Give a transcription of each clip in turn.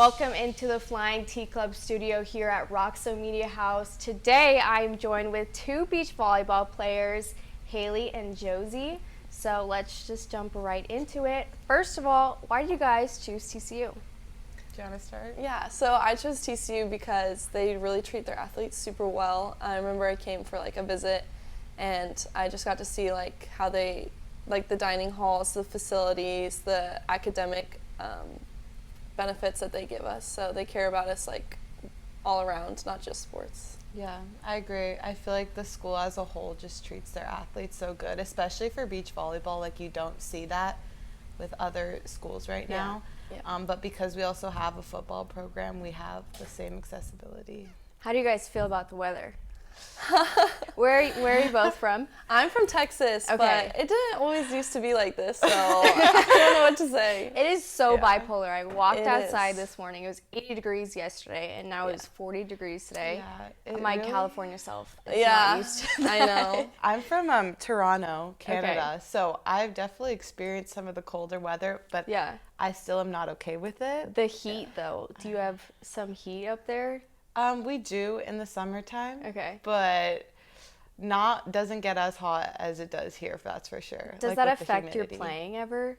welcome into the Flying Tea Club studio here at Roxo Media House. Today I'm joined with two beach volleyball players, Hailey and Josie. So let's just jump right into it. First of all, why did you guys choose TCU? Do you want to start? Yeah, so I chose TCU because they really treat their athletes super well. I remember I came for like a visit and I just got to see like how they, like the dining halls, the facilities, the academic benefits that they give us. So they care about us like all around, not just sports. Yeah, I agree. I feel like the school as a whole just treats their athletes so good, especially for beach volleyball. Like you don't see that with other schools right now. Yeah. But because we also have a football program, we have the same accessibility. How do you guys feel about the weather? Where are you both from? I'm from Texas, Okay. but it didn't always used to be like this, so I don't know what to say. It is so Yeah. bipolar. I walked It outside is. this morning. It was 80 degrees yesterday, and now it's 40 degrees today. Yeah, My really- California self is Yeah, not used to I know. I'm from Toronto, Canada, Okay. so I've definitely experienced some of the colder weather, but Yeah. I still am not okay with it. The heat, though. Do you have some heat up there? We do in the summertime. Okay. But doesn't get as hot as it does here, that's for sure. Does like that with the affect your humidity. playing ever?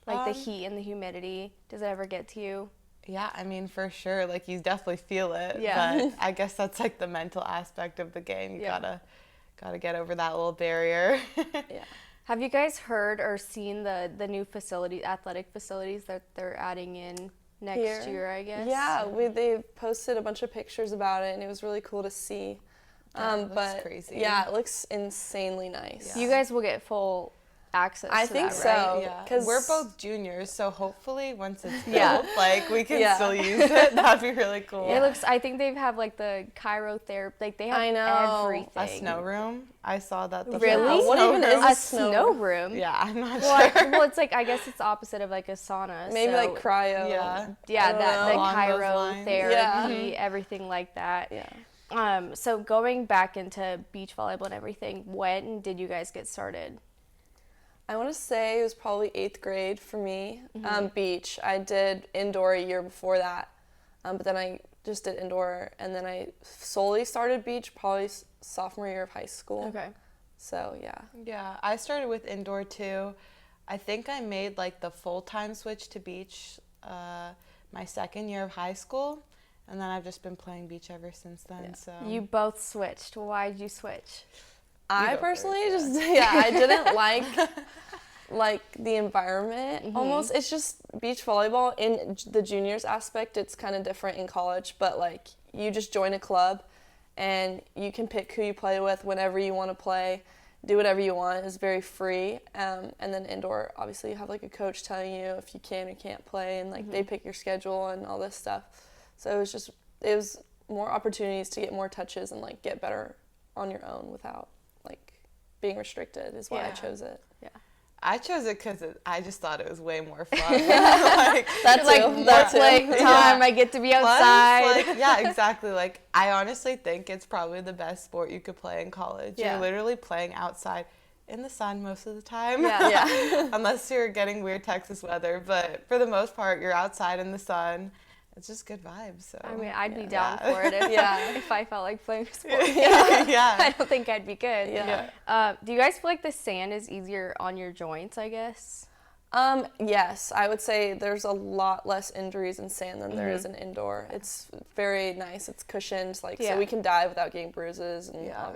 Like the Um, heat and the humidity? Does it ever get to you? Yeah, I mean, for sure. Like, you definitely feel it. Yeah. But I guess that's like the mental aspect of the game. You Yeah. gotta get over that little barrier. Yeah. Have you guys heard or seen the new athletic facilities that they're adding in next Here? year, I guess? Yeah, they posted a bunch of pictures about it, and it was really cool to see. That looks But crazy. yeah, it looks insanely nice. Yeah. You guys will get full access I to think that, so. right? Yeah, 'cause- we're both juniors, so hopefully once it's built, Yeah. like, we can Yeah. still use it. That'd be really cool. It looks. I think they have like the chirotherapy. Like they have I know. everything. A snow room. I saw that. The Really? full What snow even room. is A snow snow room? room. Yeah, I'm not Well, sure. well, it's like I guess it's opposite of like a sauna. Maybe so, like cryo. Yeah. Yeah, I don't that know. the Along those lines. chirotherapy, Yeah. everything like that. Yeah. So going back into beach volleyball and everything, when did you guys get started? I want to say it was probably 8th grade for me. Mm-hmm. Beach. I did indoor a year before that, but then I just did indoor, and then I solely started beach probably sophomore year of high school. Okay. So yeah. Yeah, I started with indoor too. I think I made like the full-time switch to beach my second year of high school, and then I've just been playing beach ever since then. Yeah. So You both switched. Why did you switch? I go personally first, just I didn't like the environment almost. It's just beach volleyball in the juniors aspect. It's kind of different in college, but like you just join a club and you can pick who you play with whenever you want to play, do whatever you want. It's very free. And then indoor, obviously you have like a coach telling you if you can or can't play, and like they pick your schedule and all this stuff. So it was more opportunities to get more touches and like get better on your own without like being restricted is why I Yeah. chose it. I chose it because I just thought it was way more fun. Like, That's Like too. more That too. playing time. I get to be plus, outside. like, yeah, exactly. Like, I honestly think it's probably the best sport you could play in college. Yeah. You're literally playing outside in the sun most of the time. Yeah. Yeah. Unless you're getting weird Texas weather. But for the most part, you're outside in the sun. It's just good vibes. So. I mean, I'd be yeah. down Yeah. for it if, Yeah. if I felt like playing a sport. Yeah. I don't think I'd be good. Yeah. Do you guys feel like the sand is easier on your joints, I guess? Yes, I would say there's a lot less injuries in sand than there is in indoor. It's very nice. It's cushioned, like Yeah. so we can dive without getting bruises. And Yeah.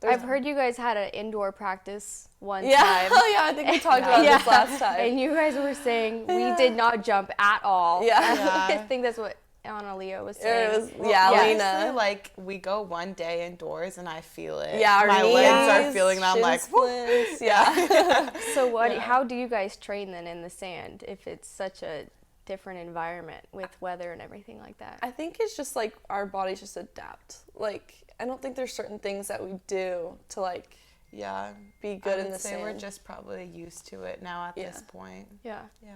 there's- I've heard you guys had an indoor practice one Yeah, time. oh yeah, I think we talked about this last time. And you guys were saying we Yeah. did not jump at all. Yeah. I Yeah. think that's what Anna Leo was saying. It was yeah. Lena. Honestly, like, we go one day indoors and I feel it. Yeah, our my knees, legs are feeling it. I'm shin like, whew. splints. Yeah. So how do you guys train then in the sand if it's such a different environment with weather and everything like that? I think it's just like our bodies just adapt. Like I don't think there's certain things that we do to like Yeah. be good I in would the say sand. we're just probably used to it now at Yeah. this point. Yeah. Yeah.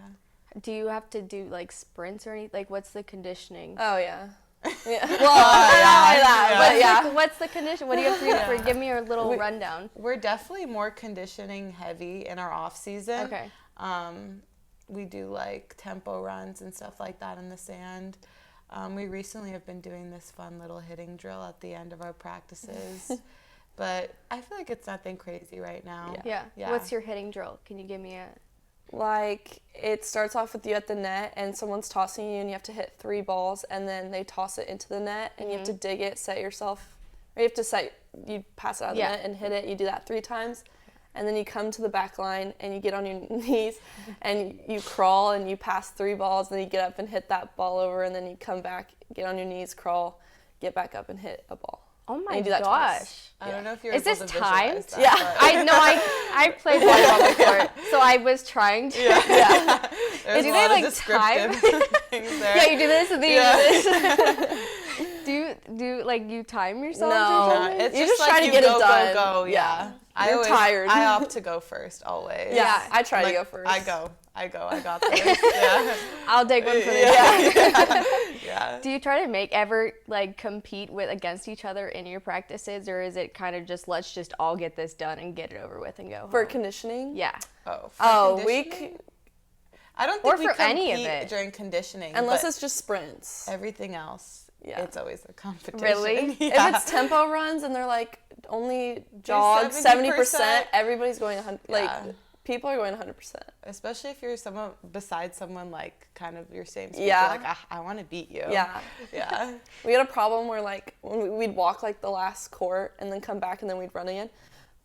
Do you have to do like sprints or anything? Like what's the conditioning? Oh yeah. Yeah. Well, not like that, yeah. but yeah. What's the condition? What do you have to do for? Give me a little rundown. We're definitely more conditioning heavy in our off season. Okay. we do like tempo runs and stuff like that in the sand. We recently have been doing this fun little hitting drill at the end of our practices. But I feel like it's nothing crazy right now. Yeah. Yeah. What's your hitting drill? Can you give me a... Like, it starts off with you at the net, and someone's tossing you, and you have to hit 3 balls, and then they toss it into the net, and you have to dig it, set yourself, or you pass it out of the net and hit it. You do that 3 times, and then you come to the back line, and you get on your knees, and you crawl, and you pass 3 balls, and then you get up and hit that ball over, and then you come back, get on your knees, crawl, get back up, and hit a ball. Oh my And you do that gosh. twice. I don't know if you're Is able this to timed? visualize that, Yeah. but- I played volleyball before, so I was trying to. Yeah. There's Do a they, lot like, of descriptive things there. Yeah, you do this and then you do this. do like you time yourself? No. Or No, something? it's You just just like try to you get it go, done. Go, yeah. You're tired. I opt to go first always. Yeah, I try Like, to go first. I got this. Yeah. I'll take one for the Yeah. Yeah. Do you try to ever like compete against each other in your practices, or is it kind of just let's just all get this done and get it over with and go For home? Conditioning? Yeah. Oh, we conditioning? I don't think Or we for any of compete it. during conditioning. Unless but it's just sprints. everything else. Yeah. It's always a competition. Really? Yeah. If it's tempo runs and they're like only jog 70%, 70%, everybody's going 100. Yeah. Like people are going 100%. Especially if you're someone besides someone like kind of your same speed. Yeah. Like I want to beat you. Yeah. Yeah. We had a problem where like when we'd walk like the last court and then come back and then we'd run again.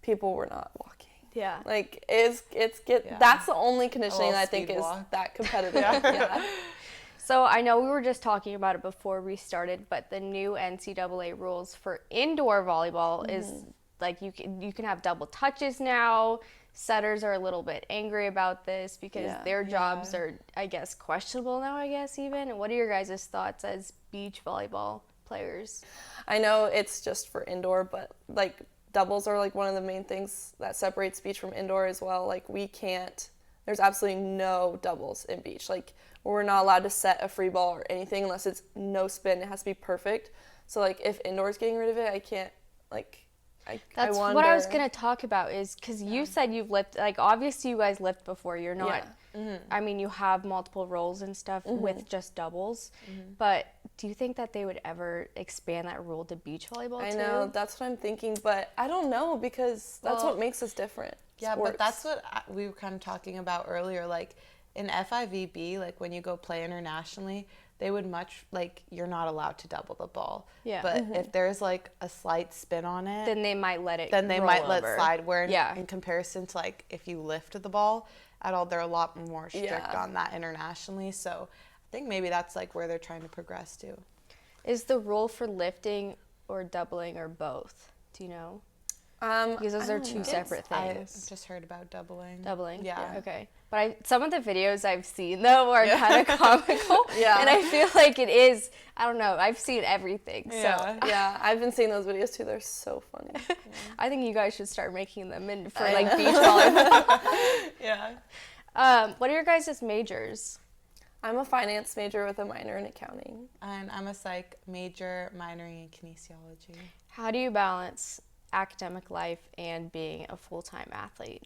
People were not walking. Yeah. Like Yeah. that's the only conditioning little I think speed is walk. that competitive. Yeah. So I know we were just talking about it before we started, but the new NCAA rules for indoor volleyball is like you can have double touches now. Setters are a little bit angry about this because their jobs are, I guess, questionable now, I guess, even. And what are your guys' thoughts as beach volleyball players? I know it's just for indoor, but like doubles are like one of the main things that separates beach from indoor as well. Like there's absolutely no doubles in beach. Like we're not allowed to set a free ball or anything unless it's no spin. It has to be perfect. So like if indoor is getting rid of it, I can't That's I what I was wonder- going to talk about is because you said you've lifted, like obviously you guys lift before, you're not, I mean you have multiple roles and stuff with just doubles, but do you think that they would ever expand that rule to beach volleyball I too? know, that's what I'm thinking, but I don't know because that's what makes us different. Yeah, Sports. but that's what we were kind of talking about earlier. Like in FIVB, like when you go play internationally, they would you're not allowed to double the ball. Yeah. But if there's like a slight spin on it, Then they might let it then they roll might let over. slide. Where Yeah. in comparison to like if you lift the ball at all, they're a lot more strict Yeah. on that internationally. So I think maybe that's like where they're trying to progress to. Is the rule for lifting or doubling or both? Do you know? Because those are two separate I things. just heard about doubling. Doubling? Yeah. Okay. But some of the videos I've seen, though, are kind of comical. Yeah. And I feel like it is, I don't know, I've seen everything. Yeah. So Yeah, I've been seeing those videos too. They're so funny. I think you guys should start making them for like beach volleyball. Yeah. What are your guys' majors? I'm a finance major with a minor in accounting. And I'm a psych major, minoring in kinesiology. How do you balance academic life and being a full-time athlete?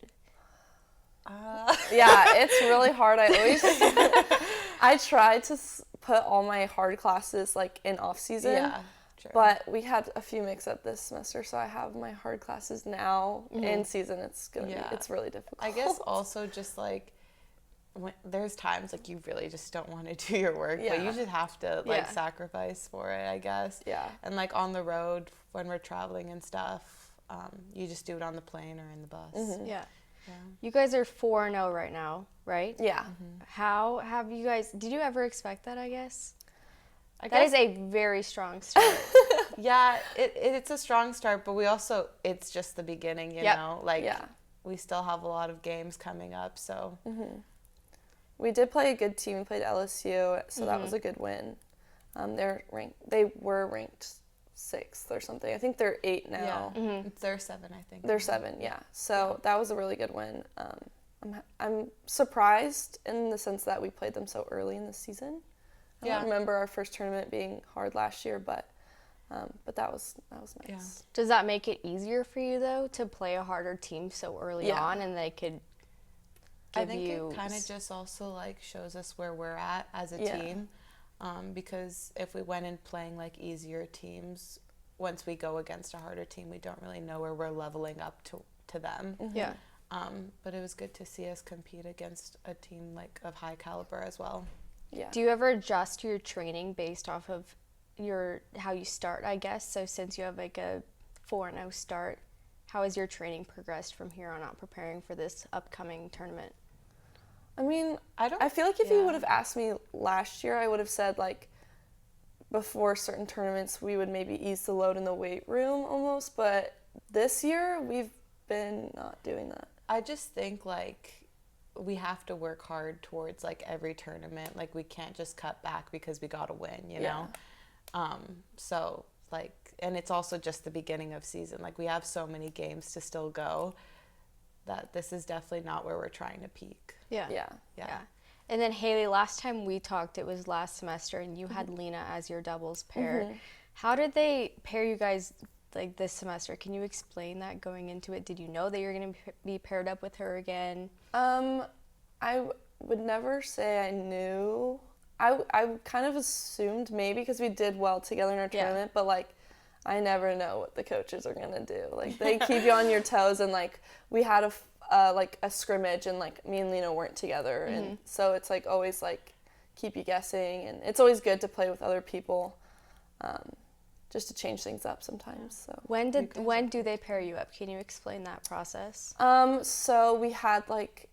Yeah, it's really hard. I try to put all my hard classes like in off season. Yeah, true. But we had a few mix up this semester, so I have my hard classes now. In season, it's really difficult. I guess also just like there's times like you really just don't want to do your work, but you Yeah. just have to like sacrifice for it, I guess. Yeah. And like on the road when we're traveling and stuff, you just do it on the plane or in the bus. Yeah. You guys are 4-0 right now, right? Yeah. How have you guys, did you ever expect that, I guess? I That guess, is a very strong start. yeah, it's a strong start, but it's just the beginning, you know? Like, we still have a lot of games coming up, so. We did play a good team. We played LSU, so that was a good win. They were ranked 6th or something. I think they're 8 now. Yeah, they're 7, I think. They're 7, yeah. So that was a really good win. I'm surprised in the sense that we played them so early in the season. I don't remember our first tournament being hard last year, but that was nice. Yeah. Does that make it easier for you, though, to play a harder team so early on and they could I give think you? it kind of just also like shows us where we're at as a Yeah. team, because if we went in playing like easier teams, once we go against a harder team, we don't really know where we're leveling up to them. Yeah. But it was good to see us compete against a team like of high caliber as well. Yeah. Do you ever adjust your training based off of how you start, I guess? So since you have like a 4-0 start, how has your training progressed from here on out preparing for this upcoming tournament? I mean, I I feel like if you yeah. would have asked me last year, I would have said like before certain tournaments we would maybe ease the load in the weight room almost, but this year we've been not doing that. I just think like we have to work hard towards like every tournament. Like we can't just cut back because we got to win, you know? So like, and it's also just the beginning of season. Like we have so many games to still go that this is definitely not where we're trying to peak. Yeah. Yeah. And then Hailey, last time we talked, it was last semester, and you had Lena as your doubles pair. How did they pair you guys like this semester? Can you explain that going into it? Did you know that you're going to be paired up with her again? I would never say I knew. I kind of assumed maybe because we did well together in our Yeah. tournament, but like I never know what the coaches are gonna do. Like they keep you on your toes, and like we had a scrimmage, and like me and Lena weren't together, and so it's like always like keep you guessing, and it's always good to play with other people, just to change things up sometimes. So When do they pair you up? Can you explain that process? so we had like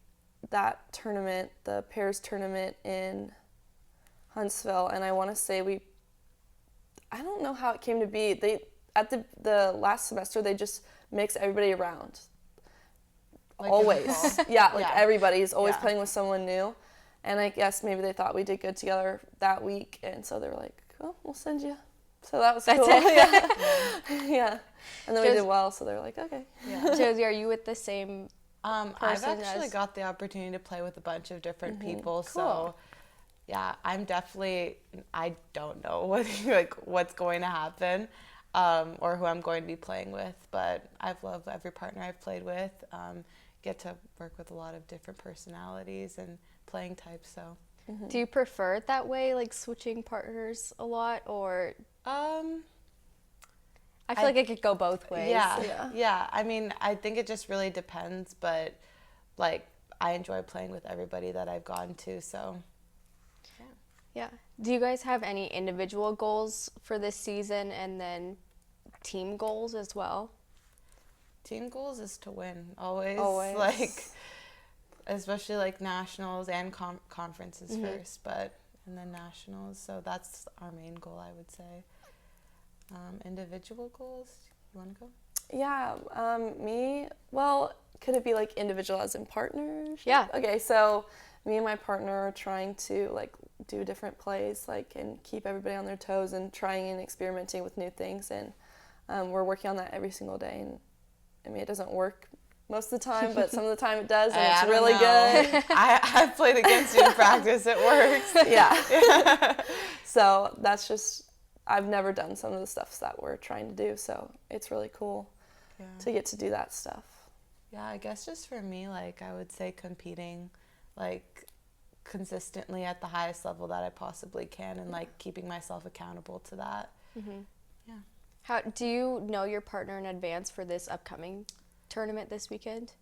that tournament, the pairs tournament in Huntsville, and I want to say I don't know how it came to be. They at the last semester they just mix everybody around. Like Always. Yeah, like Yeah. everybody's always Yeah. playing with someone new. And I guess maybe they thought we did good together that week, and so they were like, "Oh, we'll send you." So that was That's cool. it. Yeah. Yeah. And then we Just- did well, so they were like, "Okay." Yeah. Josie, are you with the same? I've person actually as- got the opportunity to play with a bunch of different people, Cool. so yeah, I don't know what's going to happen, or who I'm going to be playing with, but I've loved every partner I've played with. Get to work with a lot of different personalities and playing types, so. Do you prefer it that way, like switching partners a lot, or I feel like it could go both ways. Yeah. I mean, I think it just really depends, but like I enjoy playing with everybody that I've gone to, so. Yeah. Do you guys have any individual goals for this season, and then team goals as well? Team goals is to win always. Always. Like, especially like nationals and conferences first, and then nationals. So that's our main goal, I would say. Individual goals. You want to go? Yeah, could it be like individual as in partners? Yeah. Okay, so me and my partner are trying to like do different plays, like, and keep everybody on their toes and trying and experimenting with new things, and we're working on that every single day. And I mean, it doesn't work most of the time, but some of the time it does, and it's really good. I've played against you in practice. It works. Yeah. So that's just, I've never done some of the stuff that we're trying to do, so it's really cool to get to do that stuff. Yeah, I guess just for me, like, I would say competing, like, consistently at the highest level that I possibly can, and, like, keeping myself accountable to that. Yeah. How do you know your partner in advance for this upcoming tournament this weekend?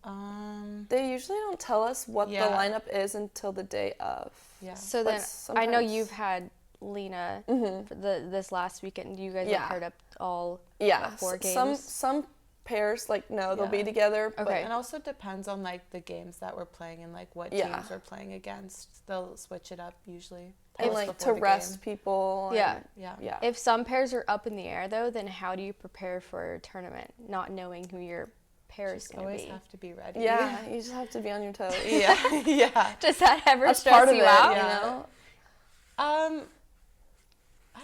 They usually don't tell us what Yeah. the lineup is until the day of. Yeah. So But then I know sometimes- you've had Lena for this last weekend. You guys Yeah. are paired up all Yeah, 4 games. some pairs, like, no, they'll be Yeah. together. Okay. But It also depends on, like, the games that we're playing and, like, what Yeah. teams we're playing against. They'll switch it up usually. and Post like before to the rest game. people. Yeah. And, Yeah. yeah. If some pairs are up in the air, though, then how do you prepare for a tournament, not knowing who your pair is Just going to always be? have to be ready. Yeah, you just have to be on your toes. Yeah. Yeah. Does that ever That's stress part of you it, out? you Yeah. know? I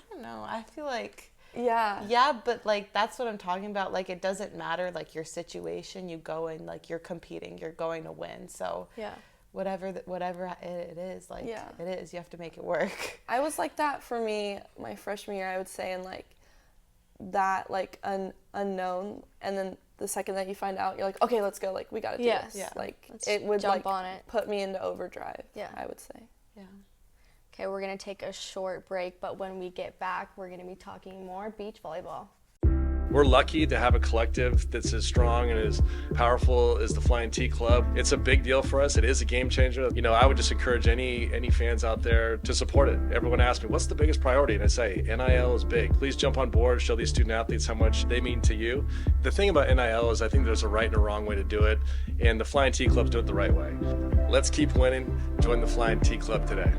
don't know. I feel like, Yeah. yeah, but, like, that's what I'm talking about. Like, it doesn't matter, like, your situation. You go in, like, you're competing. You're going to win. So Yeah. whatever it is, like, Yeah. it is. You have to make it work. I was like that for me my freshman year, I would say, and like that, like, unknown, and then the second that you find out, you're like, okay, let's go. Like, we got to do Yeah. this. Yeah. Like, Let's it would jump like on it. put me into overdrive. Yeah. I would say. Yeah. Okay, we're going to take a short break, but when we get back, we're going to be talking more beach volleyball. We're lucky to have a collective that's as strong and as powerful as the Flying T Club. It's a big deal for us. It is a game changer. You know, I would just encourage any fans out there to support it. Everyone asks me, what's the biggest priority? And I say, NIL is big. Please jump on board, show these student athletes how much they mean to you. The thing about NIL is I think there's a right and a wrong way to do it, and the Flying T Club's doing it the right way. Let's keep winning. Join the Flying T Club today.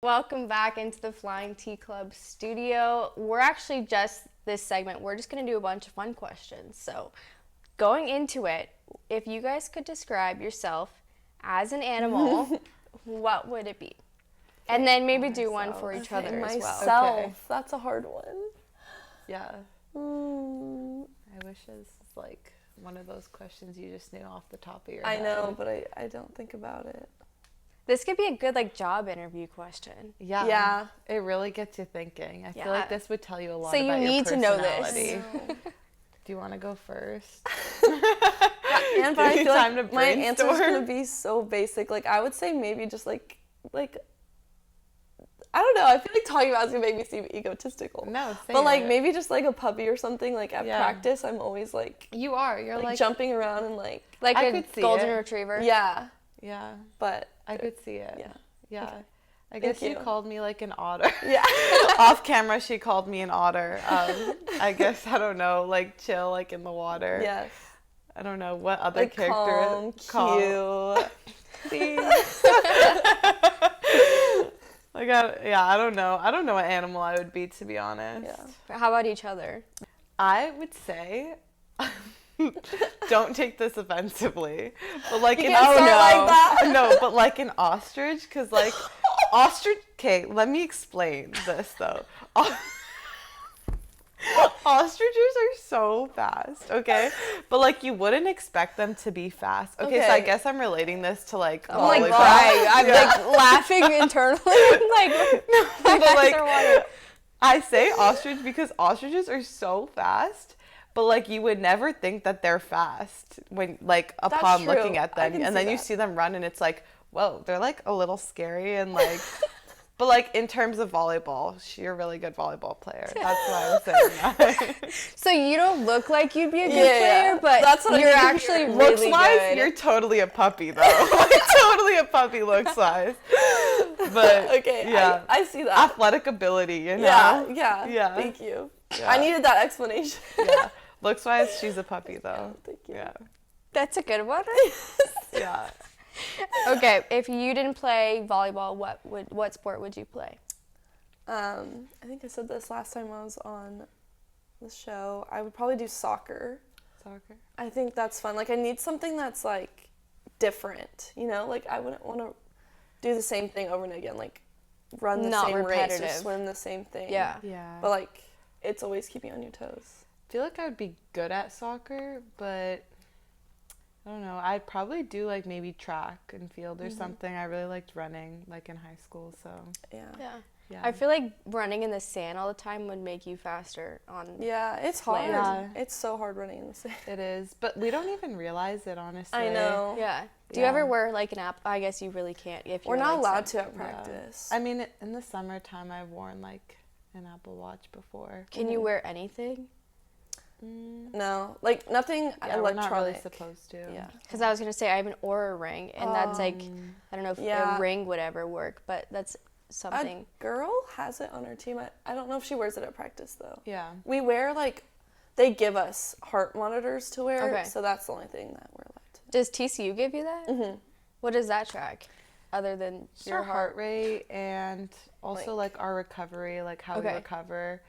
Welcome back into the Flying T Club studio. We're actually this segment, we're just going to do a bunch of fun questions. So going into it, if you guys could describe yourself as an animal, what would it be? And then maybe do one for each other as well. Myself. Okay. That's a hard one. Yeah. Mm, I wish it was like one of those questions you just knew off the top of your I head. know, but I don't think about it. This could be a good job interview question. Yeah. Yeah. It really gets you thinking. I Yeah. feel like this would tell you a lot So you about your need to know this. personality. Do you want to go first? And but I Give me feel time like to my answer's brainstorm. gonna be so basic. Like I would say maybe just like I don't know. I feel like talking about it's gonna make me seem egotistical. No, say but like it. maybe just like a puppy or something. Like at Yeah. practice, I'm always like You are. You're like jumping around and like Like I a could see golden it. retriever. yeah. Yeah. But I could see it. yeah. Yeah. I Thank guess you you. called me like an otter. Yeah. Off camera, she called me an otter. I guess, I don't know, like chill, like in the water. Yes. I don't know what other Like character calm, cute. See? Like, I don't know. I don't know what animal I would be, to be honest. Yeah. How about each other? I would say, don't take this offensively, but like You an can't start like that. No, but like an ostrich, because like ostrich. Okay, let me explain this though. Ostriches are so fast, okay? But like you wouldn't expect them to be fast. Okay, so I Okay. guess I'm relating this to like I'm like, volleyball. right. I'm like laughing internally. like, my But, eyes like, are watering. I say ostrich because ostriches are so fast, but like you would never think that they're fast when like upon true. looking at I them, can and see then you that. see them run and it's like, whoa, they're like a little scary and like. But like in terms of volleyball, you're a really good volleyball player. That's why I was saying that. So you don't look like you'd be a good Yeah, player, but that's what I you're need to actually hear. really Looks-wise, good. you're totally a puppy though. Like totally a puppy looks-wise. But Okay. yeah, I see that. athletic ability, you know. Yeah. Yeah. Thank you. Yeah. I needed that explanation. Yeah. Looks-wise, she's a puppy though. Thank you. Yeah. That's a good one. Yeah. Okay, if you didn't play volleyball, what sport would you play? I think I said this last time I was on the show. I would probably do soccer. Soccer. I think that's fun. Like I need something that's like different, you know? Like I wouldn't want to do the same thing over and again, like run the Not same race repetitive. or swim the same thing. Yeah. Yeah. But like it's always keeping you on your toes. I feel like I would be good at soccer, but I don't know. I'd probably do like maybe track and field or something. I really liked running like in high school, so Yeah. yeah. I feel like running in the sand all the time would make you faster on. Yeah, it's hard. Yeah. It's so hard running in the sand. It is, but we don't even realize it, honestly. I know. Yeah. Do you Yeah. ever wear like an app? I guess you really can't if you're We're not like, allowed some- to at Yeah. practice. I mean, in the summertime, I've worn like an Apple Watch before. Can you wear anything? No, like nothing Yeah, we're electronic. not really supposed to. Yeah. Because I was gonna say I have an Aura ring, and that's like I don't know if Yeah. a ring would ever work, but that's something. A girl has it on her team. I don't know if she wears it at practice though. Yeah. We wear like, they give us heart monitors to wear, Okay. so that's the only thing that we're allowed to. Does TCU give you that? Mm-hmm. What does that track, other than Just your our heart rate and also like our recovery, like how we Okay. recover.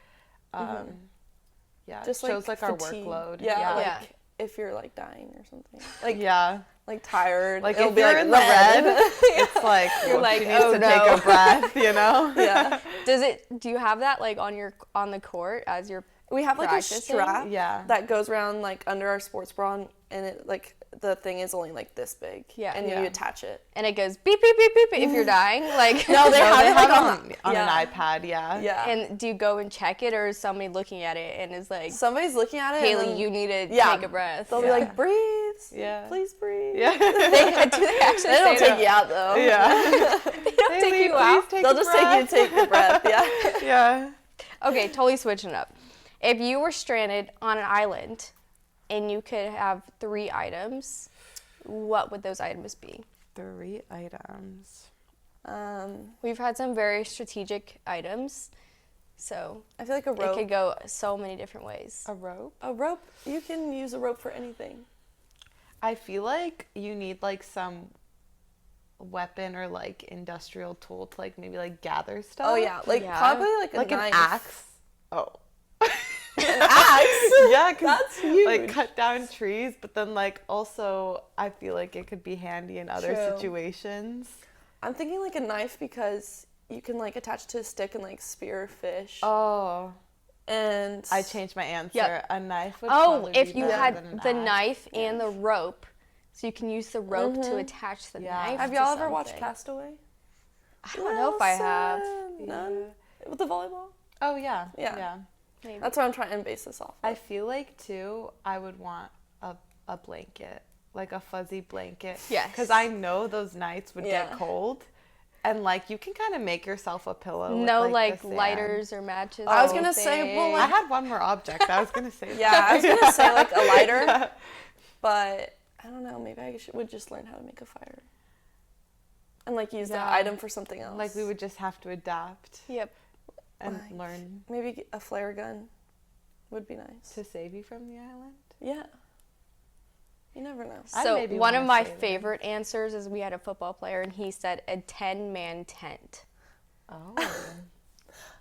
Yeah, Just it shows like our fatigue. workload. Yeah, like Yeah. if you're like dying or something, like Yeah. like tired, Like it'll if be you're like in the red, it's like You're like, she needs oh, to no. take a breath, you know? Yeah, Does it? Do you have that like on the court as your? we have like Practicing? a strap Yeah. that goes around like under our sports bra, and it like the thing is only like this big. Yeah. And Yeah. you attach it. And it goes beep, beep, beep, beep if you're dying. Like, No, they have it like on yeah. an iPad, yeah. Yeah. And do you go and check it, or is somebody looking at it and is like, Somebody's looking at it. and Haley, then- you need to Yeah. take a breath? They'll be like, breathe. Yeah. Please breathe. Yeah. do they actually They don't say take you out though. Yeah. They don't take Haley, you please out? take They'll a just breath. take you to take the breath. Yeah. Yeah. Okay, totally switching up. If you were stranded on an island and you could have 3 items, what would those items be? 3 items. We've had some very strategic items, so I feel like a it rope. could go so many different ways. A rope? A rope. You can use a rope for anything. I feel like you need like some weapon or like industrial tool to like maybe like gather stuff. Oh yeah, like Yeah. probably like a Like knife. an axe. Oh. An axe. Yeah, 'cause That's huge. like cut down trees, but then like also I feel like it could be handy in other True. situations. I'm thinking like a knife because you can like attach to a stick and like spear fish. Oh, And I changed my answer. Yep. A knife would Oh, probably if be you better had than an the axe. knife and the rope, so you can use the rope to attach the Yeah. knife. Have to y'all ever watched something. Castaway? I don't know if I have. Wilson. None. With the volleyball. Oh yeah. Yeah. Yeah. Maybe. That's what I'm trying to base this off. I feel like too I would want a blanket, like a fuzzy blanket. Yes. Because I know those nights would Yeah. get cold. And like you can kind of make yourself a pillow. No, with, like the sand. lighters or matches. I was or gonna say, well, anything. I had one more object. I was gonna say. Yeah, I was gonna say like a lighter, but I don't know. Maybe I would just learn how to make a fire, and like use Yeah. that item for something else. Like we would just have to adapt Yep. and Like- learn maybe a flare gun would be nice. to save you from the island. Yeah. You never know. I So maybe one of wanna my save it. favorite answers is we had a football player and he said a 10-man tent Oh.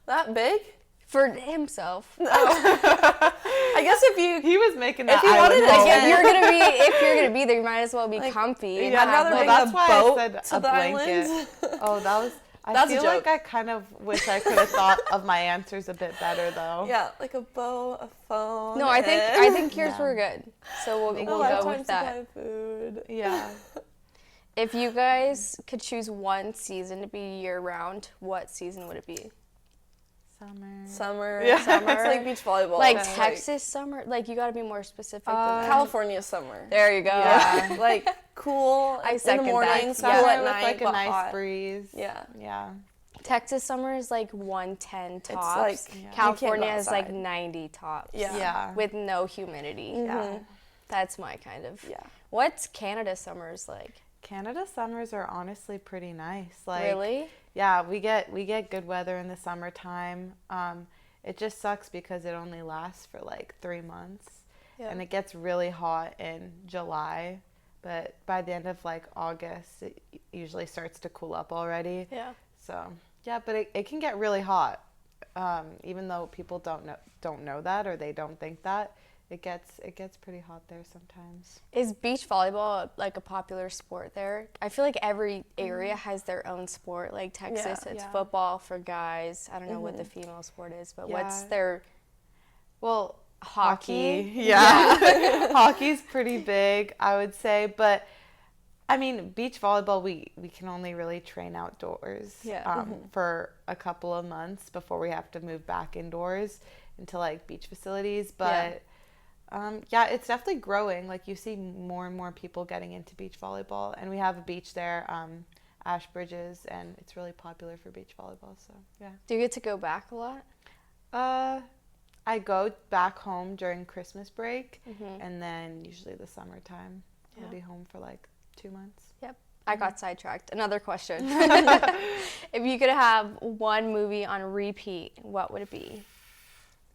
That big? for himself. I guess if you He was making that If you wanted island to home. get- If you're gonna be there, you might as well be Like, comfy. and Yeah, I'd have, rather well, bring that's a why boat I said to a the blanket. island. Oh, that was. I That's a feel like joke. I kind of wish I could have thought of my answers a bit better though. Yeah, like a bow, a phone. No, I and think yours No. were good. So we'll a go lifetime with that. supply of food. Yeah. If you guys could choose one season to be year round, what season would it be? Summer. Summer. Yeah. Summer. It's like beach volleyball. Like It's Texas summer? Like you gotta be more specific than that. California summer. There you go. Yeah. Like cool I in second the that. mornings, Yeah. cool at with night, like a but nice hot. breeze. Yeah. Yeah. Texas summer is like 110 tops. like, you can't California go is like outside. 90 tops. Yeah. Yeah. With no humidity. Yeah. That's my kind of. Yeah. What's Canada summers like? Canada summers are honestly pretty nice. Like Really? Yeah, we get good weather in the summertime. It just sucks because it only lasts for like 3 months. Yeah. And it gets really hot in July, but by the end of like August it usually starts to cool up already. Yeah. So yeah, but it can get really hot, even though people don't know that or they don't think that. It gets pretty hot there sometimes. Is beach volleyball like a popular sport there? I feel like every area has their own sport. Like Texas, Yeah. it's Yeah. football for guys. I don't know what the female sport is, but what's Yeah. their Well, hockey? Yeah. Hockey's pretty big, I would say, but I mean, beach volleyball we can only really train outdoors Yeah. for a couple of months before we have to move back indoors into like beach facilities, but yeah, it's definitely growing. Like you see more and more people getting into beach volleyball, and we have a beach there, Ash Bridges, and it's really popular for beach volleyball. So yeah. Do you get to go back a lot? I go back home during Christmas break, Mm-hmm. and then usually the summertime. I'll Yeah. be home for like 2 months. Yep. I got sidetracked. Another question. If you could have one movie on repeat, what would it be?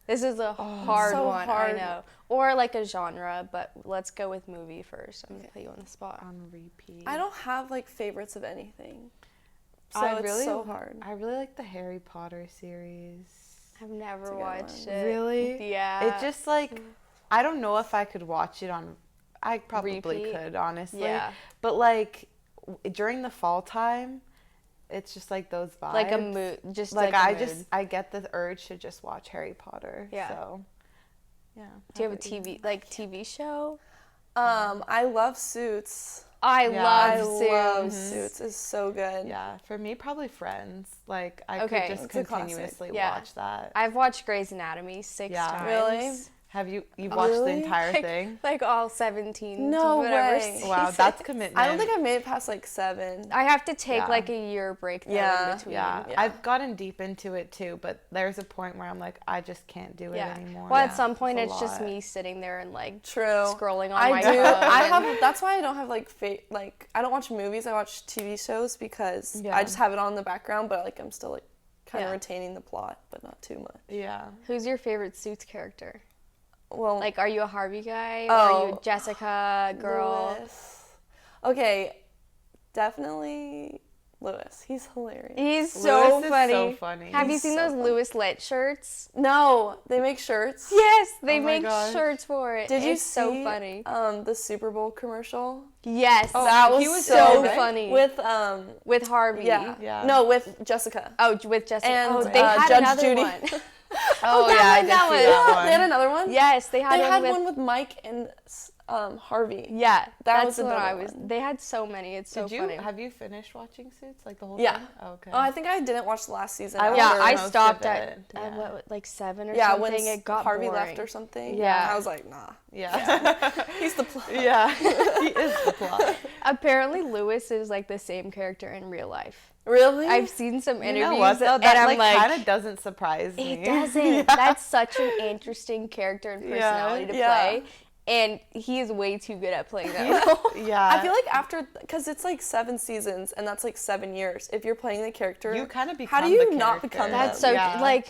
This is a hard so one, hard. I know. Or like a genre, but let's go with movie first. I'm going to put you on the spot. On repeat. I don't have like favorites of anything. So I it's really, so hard. I really like the Harry Potter series. I've never a good watched one. it. Really? Yeah. It just like, I don't know if I could watch it on, I probably Repeat? could, honestly. Yeah. But like during the fall time, it's just like those vibes. Like a mood. Just Like like a mood. I get the urge to just watch Harry Potter. Yeah. So, yeah. Do you have a How about TV show? I love Suits. I Yeah. love I love Suits. Suits. It's so good. Yeah, for me, probably Friends. Like, I Okay. could just It's a classic. continuously Yeah. watch that. I've watched Grey's Anatomy 6 Yeah. times. Really? Have you've watched the Really? entire thing? Like all 17. No whatever way. Wow, seasons. that's commitment. I don't think I've made it past like 7. I have to take Yeah. like a year break though Yeah. in between. Yeah. Yeah. I've gotten deep into it too, but there's a point where I'm like, I just can't do it Yeah. anymore. Well, at some point, a it's just lot. me sitting there and like True. scrolling on I my do. phone. I and- have. That's why I don't have like I don't watch movies. I watch TV shows because Yeah. I just have it on in the background, but like I'm still like kind of Yeah. retaining the plot, but not too much. Yeah. Who's your favorite Suits character? Well, Like, are you a Harvey guy? Or are you Oh. Jessica girl? Lewis. Okay, definitely Lewis. He's hilarious. He's so Lewis is funny. so funny. Have you He's seen so those funny. Lewis Lit shirts? No, they make shirts. Yes, they Oh my make gosh. shirts for it. Did you it's see so funny. the Super Bowl commercial Yes, Oh, that he was was so there, right? funny. with Harvey. yeah. Yeah. No, with Jessica. Oh, with Jessica. And, oh, they had Judge another Judy. one. Oh, that yeah, I one, did that see one. that one. They had another one. Yes, they had They one had with. one with Mike and Harvey. Yeah, That that's was what I another was. one. They had so many. It's so Did you funny. have you finished watching Suits, like the whole Yeah. thing? Oh, okay. Oh, I think I didn't watch the last season. I after- Yeah, watched I most of stopped it, at yeah. what, like 7 or Yeah, something. when It got Harvey boring. left or something. Yeah. I was like, nah. Yeah. He's the plot. Yeah. He is the plot. Apparently, Lewis is like the same character in real life. Really? I've seen some You interviews know what, though? and That I'm like, kind of doesn't surprise me. it doesn't. That's such an interesting character and personality to Yeah. play, and he is way too good at playing that role. Yeah. I feel like after, because it's like 7 seasons and that's like 7 years. If you're playing the character, You kinda how become do you the not character. become That's them? so Yeah. like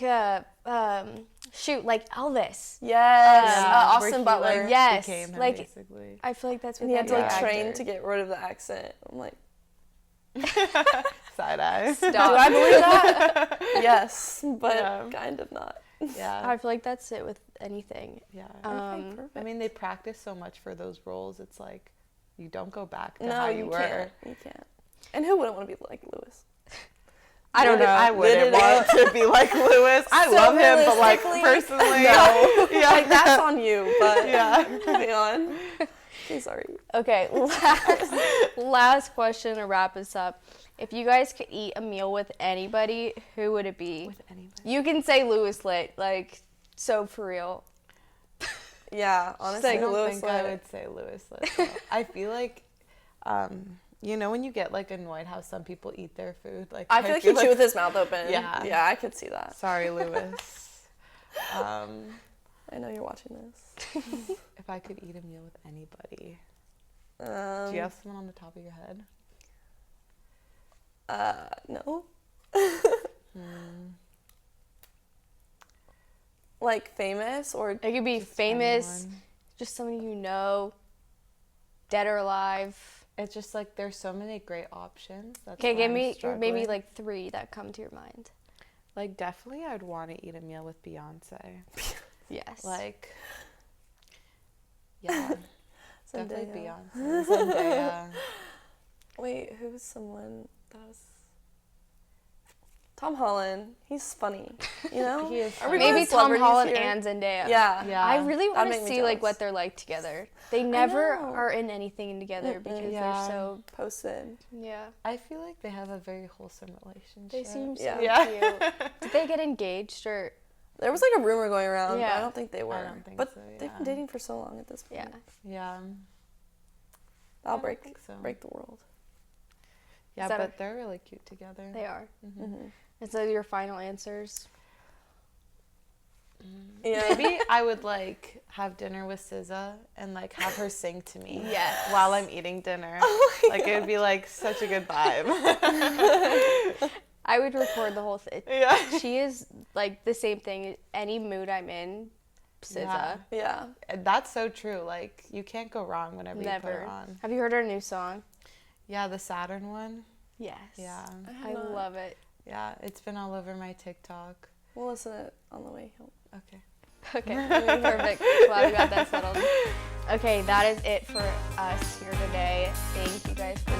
shoot, like Elvis. Yes, Yeah, where Austin he, Butler. like, Yes, became him, like- basically. I feel like that's what And he had to that like guy- train actor. to get rid of the accent. I'm like, Side eye. do I believe that? Yes, but Yeah. kind of not. Yeah. I feel like that's it with anything. Yeah. Okay, perfect. I mean, they practice so much for those roles. It's like you don't go back to No, how you were. can't. You can't. And who wouldn't want to be like Lewis? I don't know. I wouldn't want to be like Lewis. I So love him, but like realistically, personally, No. yeah, Like, that's on you, but yeah. moving on. Okay, sorry. Okay, last question to wrap us up. If you guys could eat a meal with anybody, who would it be? With anybody. You can say Lewis Lit, like, so for real. Yeah, honestly, I don't Lewis think I Lit. would say Lewis Lit. though. I feel like, you know, when you get like annoyed how some people eat their food, like I feel like he'd chew with his mouth open. Yeah. Yeah, I could see that. Sorry, Lewis. I know you're watching this. If I could eat a meal with anybody, Um, do you have someone on the top of your head? No. Like famous or It could be famous, Anyone. just somebody you know, dead or alive. It's just like there's so many great options. That's Okay, why give I'm me maybe struggling. like 3 that come to your mind. Like definitely I'd want to eat a meal with Beyonce. Yes. Like yeah, definitely Zendaya. Beyonce. Zendaya. Wait, who's someone that was Tom Holland? He's funny, you know. He is Are we funny. maybe going Tom celebrities Holland here? and Zendaya. Yeah. Yeah. I really That'd want to make me see like jealous. what they're like together. They never know. are in anything together because Yeah. they're so Posted. yeah. I feel like they have a very wholesome relationship. They seem so Yeah. cute. Did they get engaged or There was like a rumor going around, but Yeah. I don't think they were. don't think but so, they've yeah. been dating for so long at this point. yeah? Yeah. That'll I break think so. break the world. Yeah, that but they're really cute together. They are. Mm-hmm. And so your final answers? Yeah. Maybe I would like have dinner with SZA and like have her sing to me Yes. while I'm eating dinner. Like it would be like such a good vibe. I would record the whole thing. Yeah. She is like the same thing. Any mood I'm in, SZA. Yeah. Yeah. And that's so true. Like you can't go wrong whenever you put Never. her on. Have you heard her new song? Yeah, the Saturn one. Yes. Yeah. I love it. Yeah, it's been all over my TikTok. We'll listen to it on the way home. Okay. Okay, perfect. Glad we got that settled. Okay, that is it for us here today. Thank you guys for